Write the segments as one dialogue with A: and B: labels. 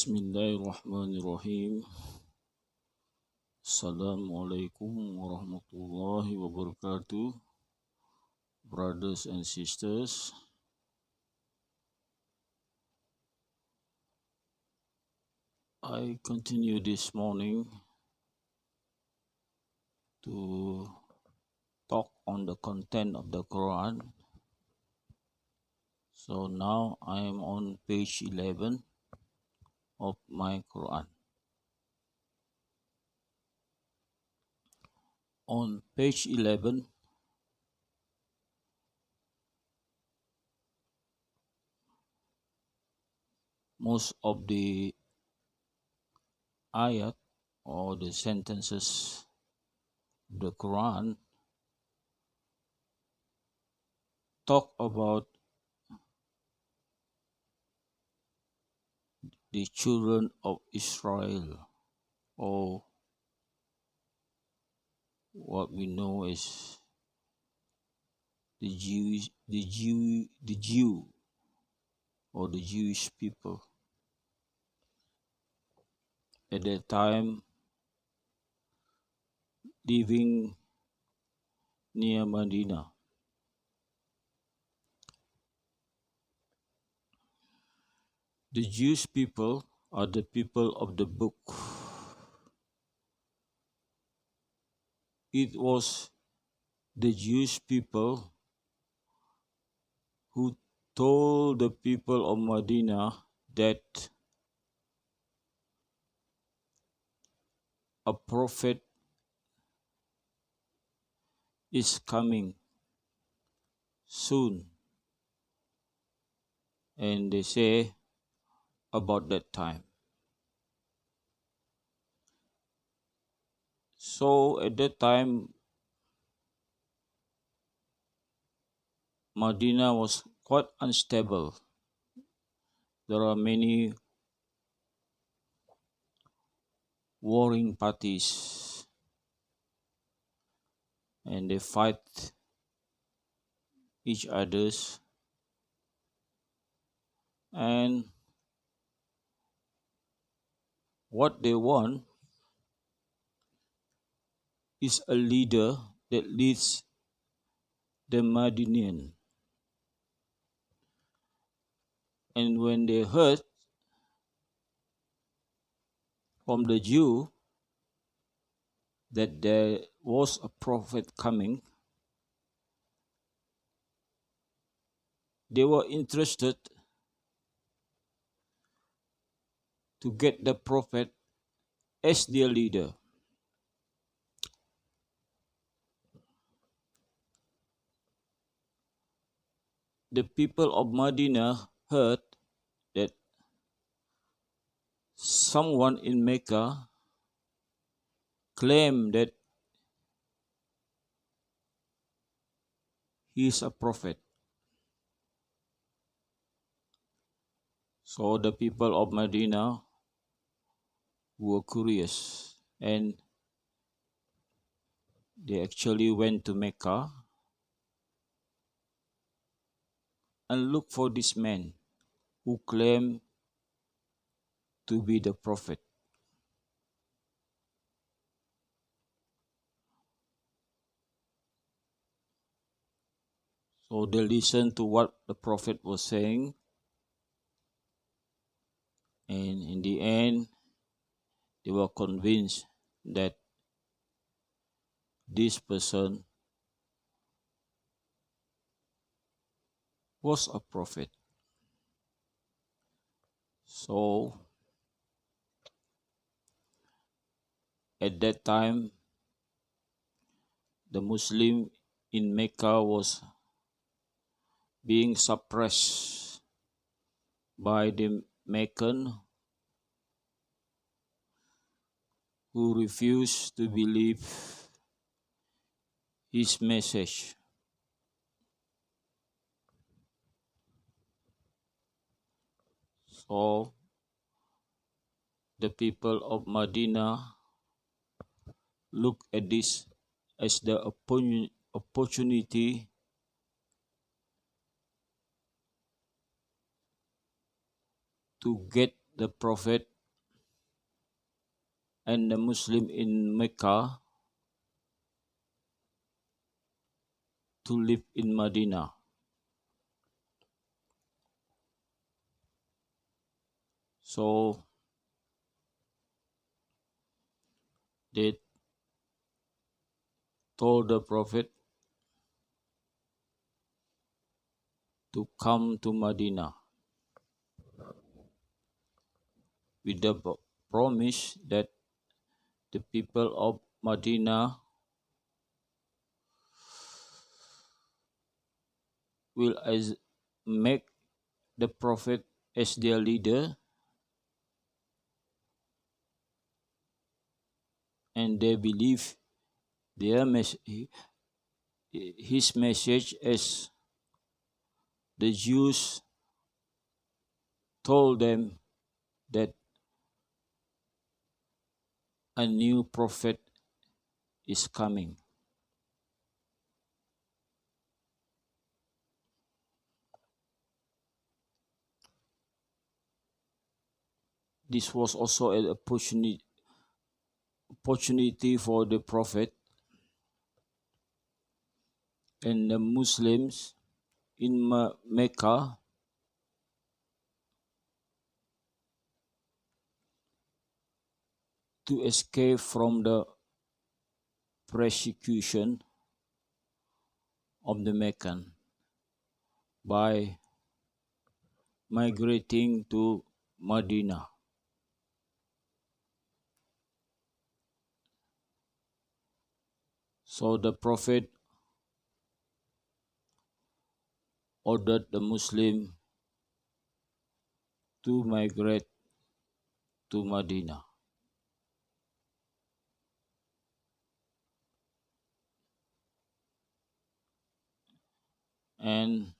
A: Bismillahirrahmanirrahim. Assalamualaikum warahmatullahi wabarakatuh. Brothers and sisters, I continue this morning to talk on the content of the Quran. So now I am on page 11 of my Quran. On page 11, most of the ayat or the sentences of the Quran talk about the children of Israel, or what we know as the Jew, or the Jewish people. At that time, living near Madina. The Jewish people are the people of the book. It was the Jewish people who told the people of Madina that a prophet is coming soon. And they say about that time. So at that time, Madina was quite unstable. There are many warring parties, and they fight each others. And what they want is a leader that leads the Madinian. And when they heard from the Jew that there was a prophet coming, they were interested to get the prophet as their leader. The people of Madinah heard that someone in Mecca claimed that he is a prophet. So the people of Madinah were curious, and they actually went to Mecca and looked for this man who claimed to be the prophet. So they listened to what the prophet was saying, and in the end, they were convinced that this person was a prophet. So at that time, the Muslim in Mecca was being suppressed by the Meccan who refused to believe his message. So the people of Madinah look at this as the opportunity to get the prophet and the Muslim in Mecca to live in Madina. So they told the Prophet to come to Madina with the promise that the people of Madina will make the Prophet as their leader, and they believe their his message as the Jews told them that a new prophet is coming. This was also an opportunity for the Prophet and the Muslims in Mecca to escape from the persecution of the Meccan by migrating to Madinah. So the Prophet ordered the Muslim to migrate to Madinah. And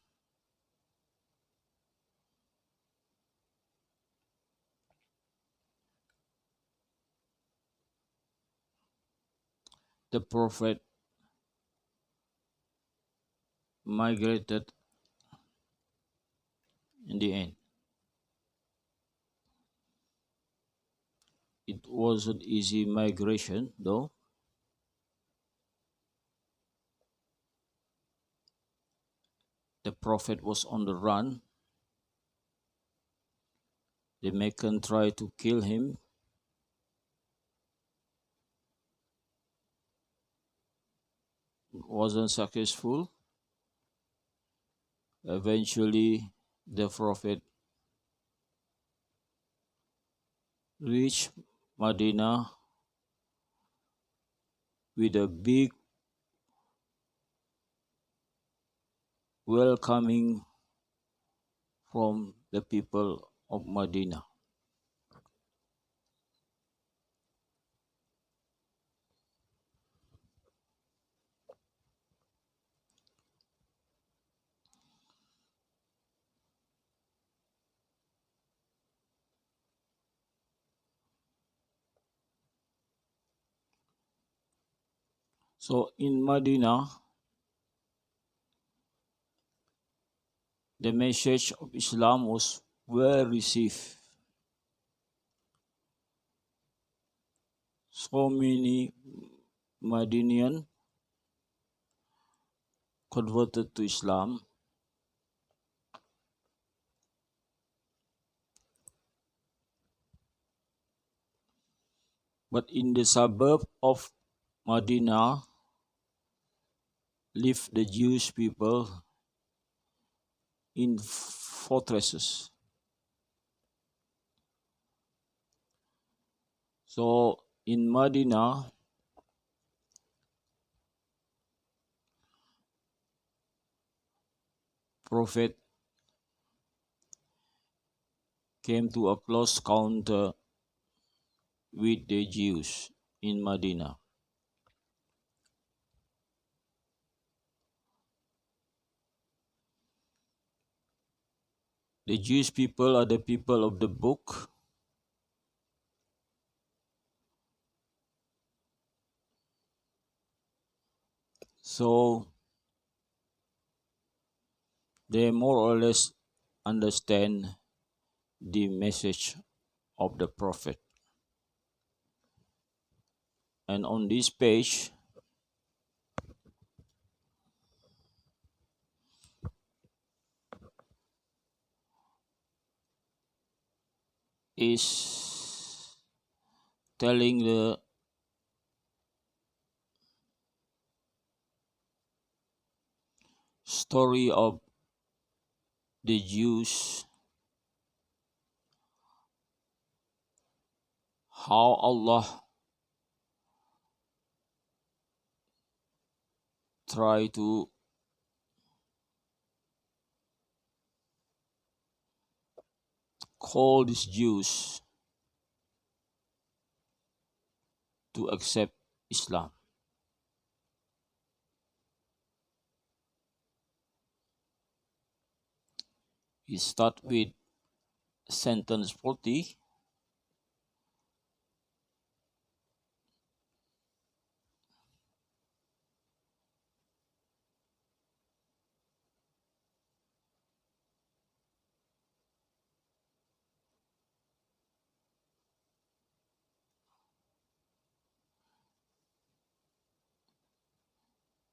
A: the Prophet migrated in the end. It wasn't easy migration though. The Prophet was on the run. The Meccan tried to kill him. Wasn't successful. Eventually, the Prophet reached Madinah with a big welcoming from the people of Madinah. So in Madinah, the message of Islam was well received. So many Madinian converted to Islam. But in the suburb of Madinah live the Jewish people in fortresses. So in Madinah, Prophet came to a close encounter with the Jews in Madinah. The Jewish people are the people of the book. So they more or less understand the message of the Prophet. And on this page is telling the story of the Jews, how Allah try to call these Jews to accept Islam. We start with sentence 40.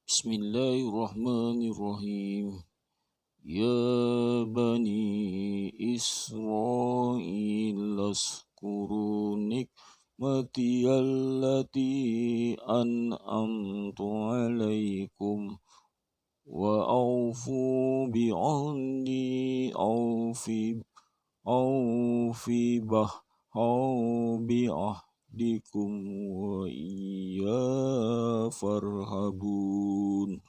A: Bismillahirrahmanirrahim. Ya Bani Israel askuru nikmati allati an'amtu alaikum wa awfu bi'ahdi awfi bi'ahdikum wa iya farhabun.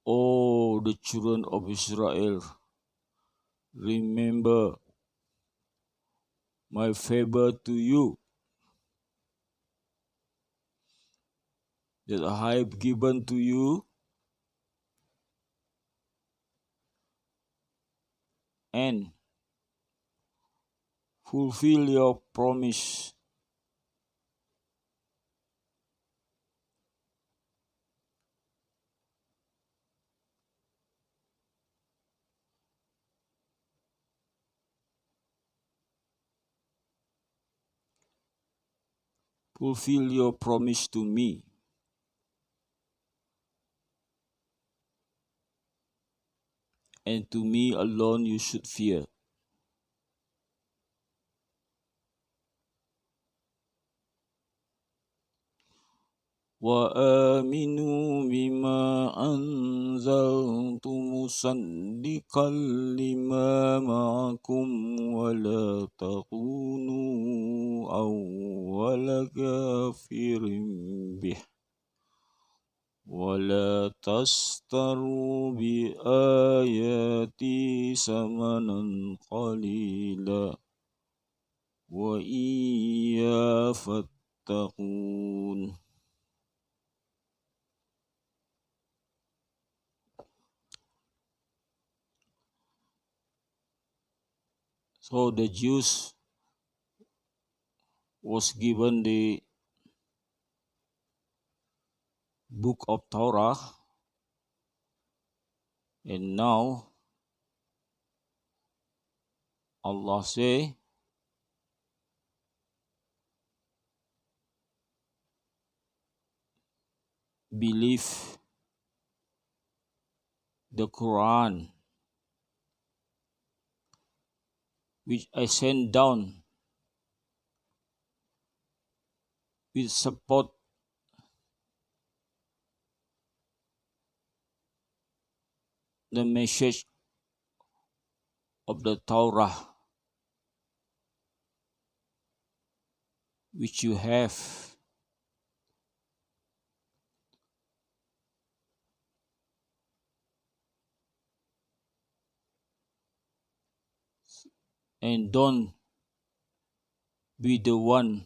A: O the children of Israel, remember my favor to you that I have given to you, and fulfill your promise. Fulfill your promise to me, and to me alone you should fear. وآمنوا بما أنزلت مصدقا لما معكم ولا تكونوا أول كافر به ولا تشتروا بآياتي ثمنا قليلا وإياي فاتقون. So the Jews was given the book of Torah, and now Allah say, believe the Quran which I sent down, which support the message of the Torah which you have. And don't be the one,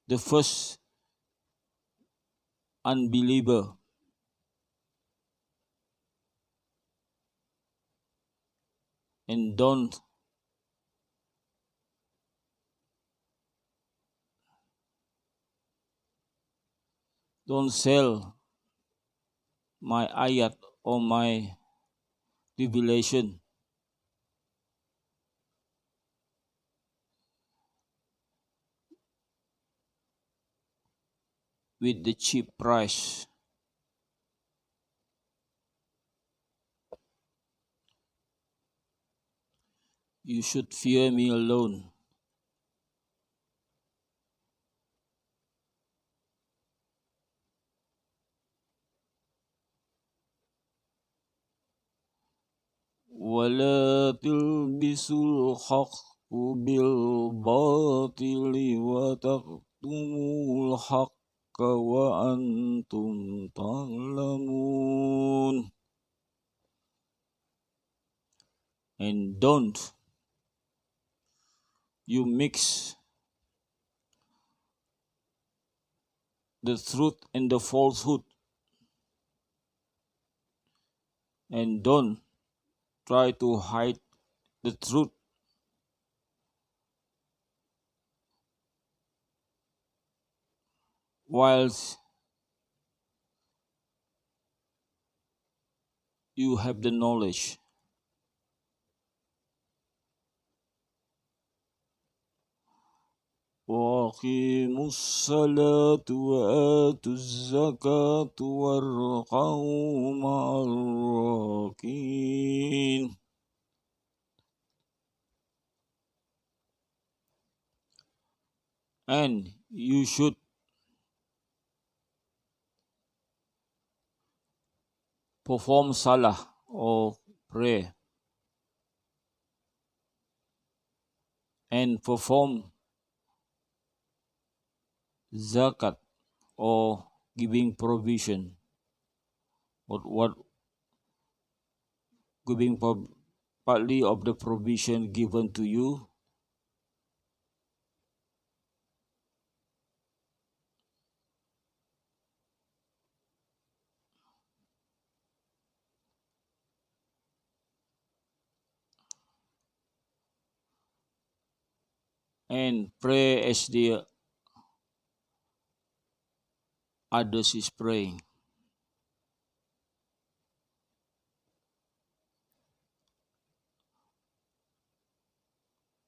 A: the first unbeliever. And don't sell my ayat or my revelation with the cheap price. You should fear me alone. ولا تلبسوا الحق بالباطل وتكتموا الحق وأنتم تعلمون. And don't you mix the truth and the falsehood, and don't try to hide the truth whilst you have the knowledge. وَأَقِيمُوا الصَّلَاةَ وَآتُوا الزَّكَاةَ وَارْكَعُوا مَعَ الرَّاكِعِينَ. And you should perform salah or prayer, and perform zakat or giving provision, what giving partly of the provision given to you, and pray as the others is praying.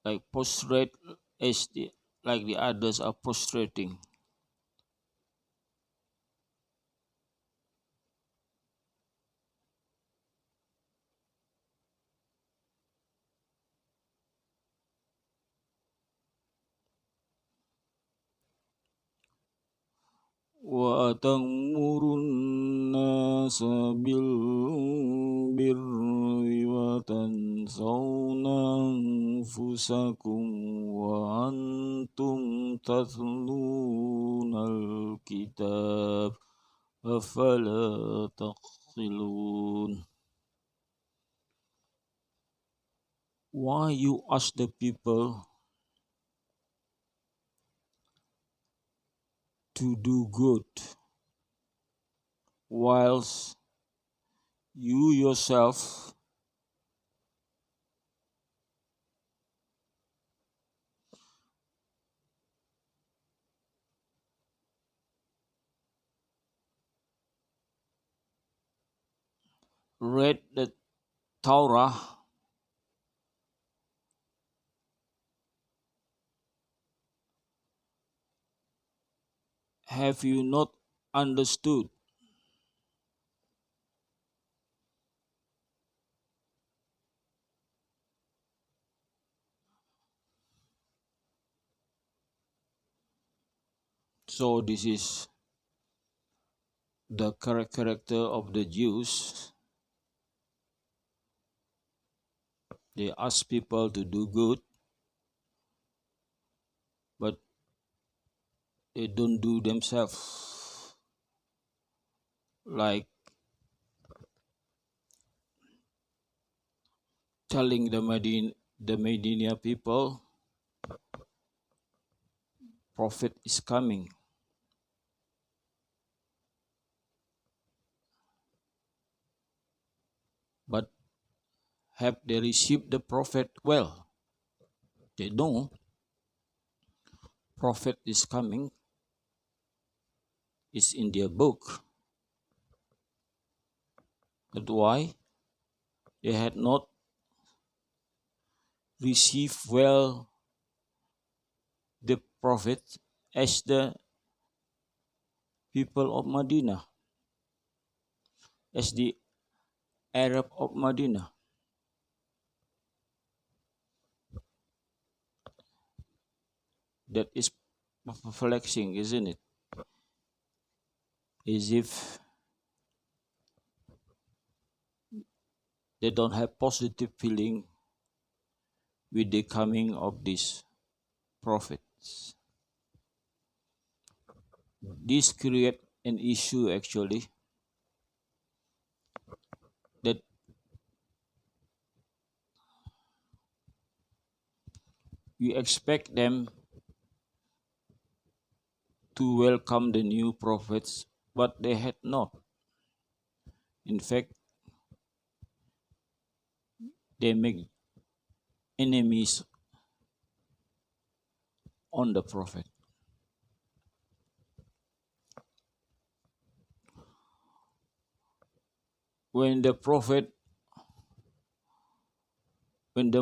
A: Like prostrate as like the others are prostrating. وَأَتَأْمُرُ النَّاسَ بِالْبِرِّ وَتَنْسَوْنَ أَنفُسَكُمْ وَأَنْتُمْ تَتْلُونَ الْكِتَابَ أَفَلَا تَعْقِلُونَ. Why you ask the people to do good whilst you yourself read the Torah? Have you not understood? So this is the character of the Jews. They ask people to do good, but they don't do themselves. Like telling the Madina people, prophet is coming. But have they received the prophet well? They know prophet is coming. It's in their book. But why? They had not received well the prophet as the people of Madina, as the Arab of Madina. That is perplexing, isn't it? As if they don't have positive feeling with the coming of these prophets. This create an issue actually that we expect them to welcome the new prophets, but they had not. In fact, they make enemies on the prophet. When the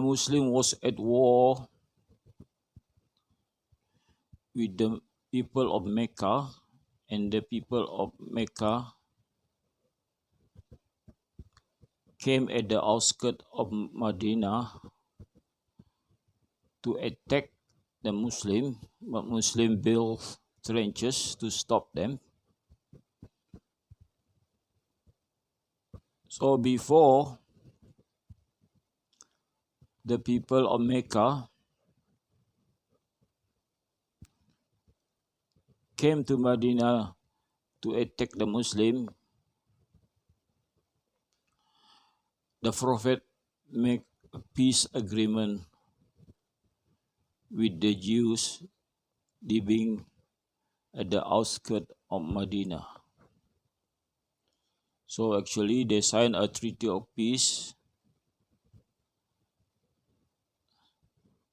A: Muslim was at war with the people of Mecca, and the people of Mecca came at the outskirts of Madinah to attack the Muslim, but Muslim built trenches to stop them. So before the people of Mecca came to Madinah to attack the Muslim, the Prophet made a peace agreement with the Jews living at the outskirts of Madinah. So actually they signed a treaty of peace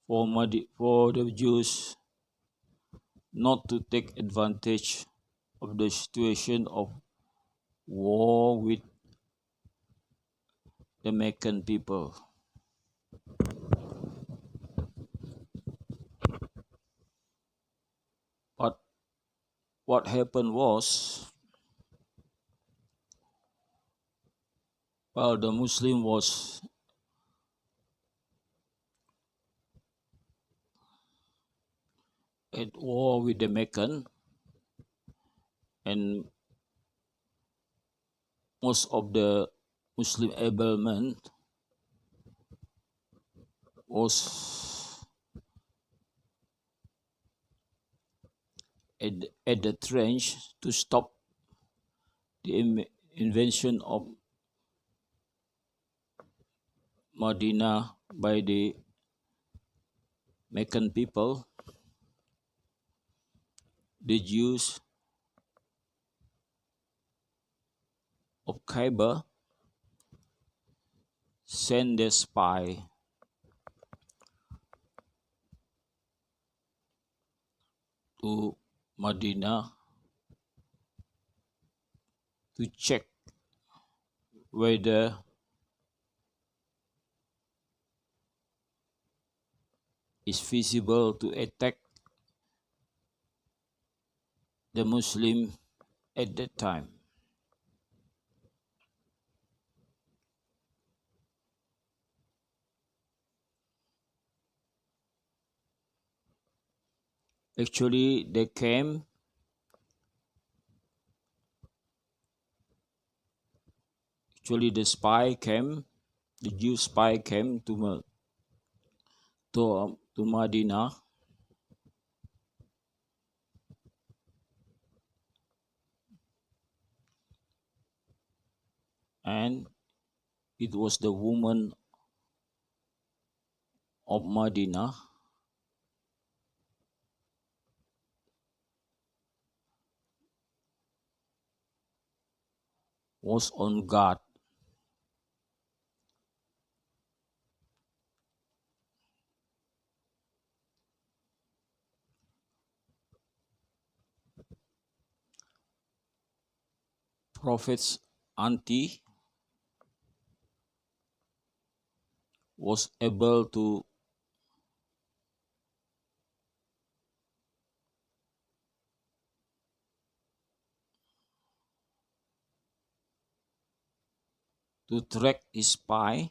A: for the Jews not to take advantage of the situation of war with the Meccan people. But what happened was, while the Muslim was at war with the Meccan, and most of the Muslim ablement was at the trench to stop the invasion of Madinah by the Meccan people. The Jews of Khyber sent their spy to Madinah to check whether it's feasible to attack the Muslim at that time. Actually, the Jew spy came to Madinah, and it was the woman of Madinah was on guard. Prophet's auntie was able to to track his spy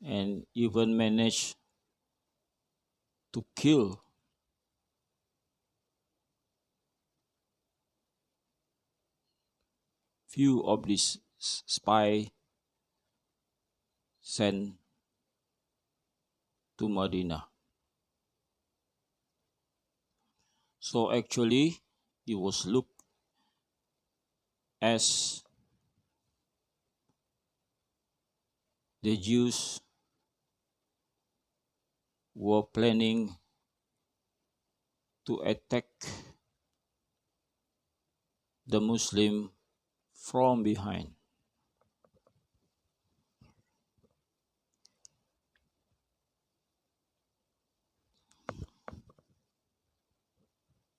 A: and even managed to kill few of these spy sent to Madina. So actually, it was looked as the Jews were planning to attack the Muslim from behind.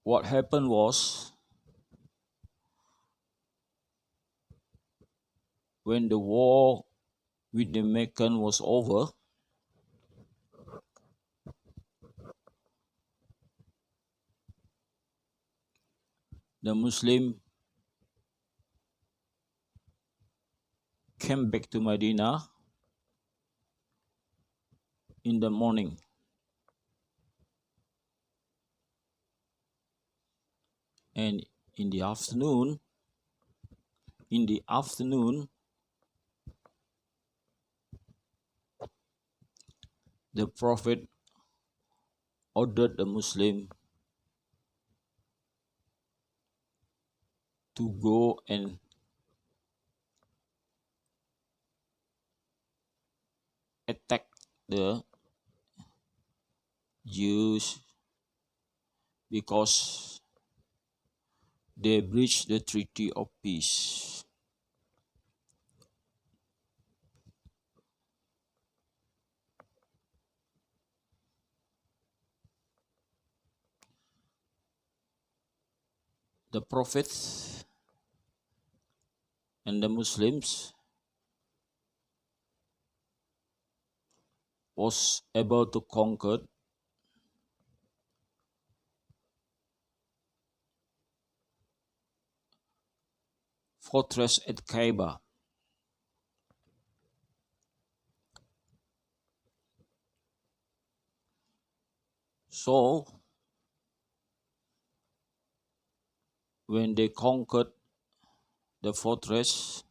A: What happened was, when the war with the Meccan was over, the Muslim came back to Madinah in the morning, and in the afternoon, the Prophet ordered the Muslim to go and attack the Jews because they breached the Treaty of Peace. The Prophet and the Muslims was able to conquer fortress at Kaaba. So when they conquered the fortress,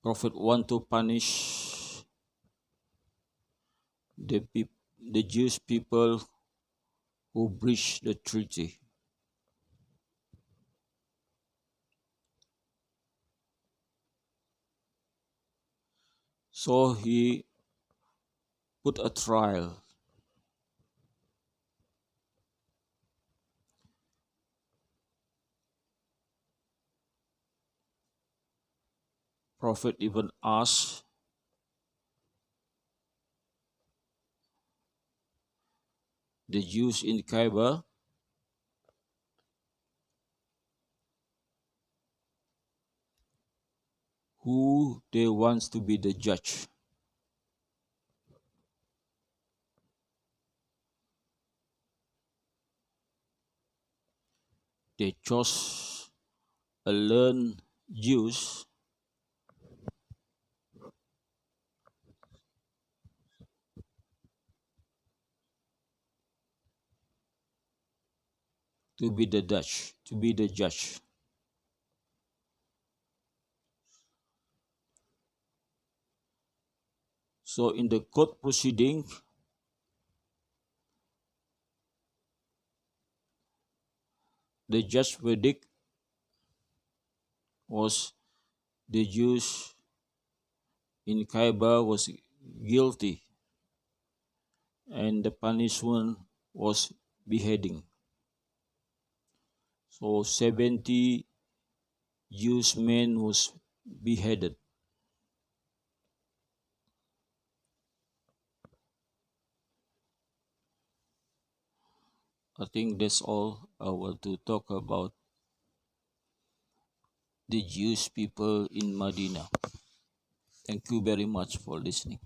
A: Prophet want to punish the Jewish people who breached the treaty. So he put a trial. Prophet even asked the Jews in Kaaba who they want to be the judge. They chose a learned Jews to be the judge. So in the court proceeding, the judge verdict was the Jews in Kaaba was guilty, and the punishment was beheading. So 70 Jewish men was beheaded. I think that's all I want to talk about the Jewish people in Madinah. Thank you very much for listening.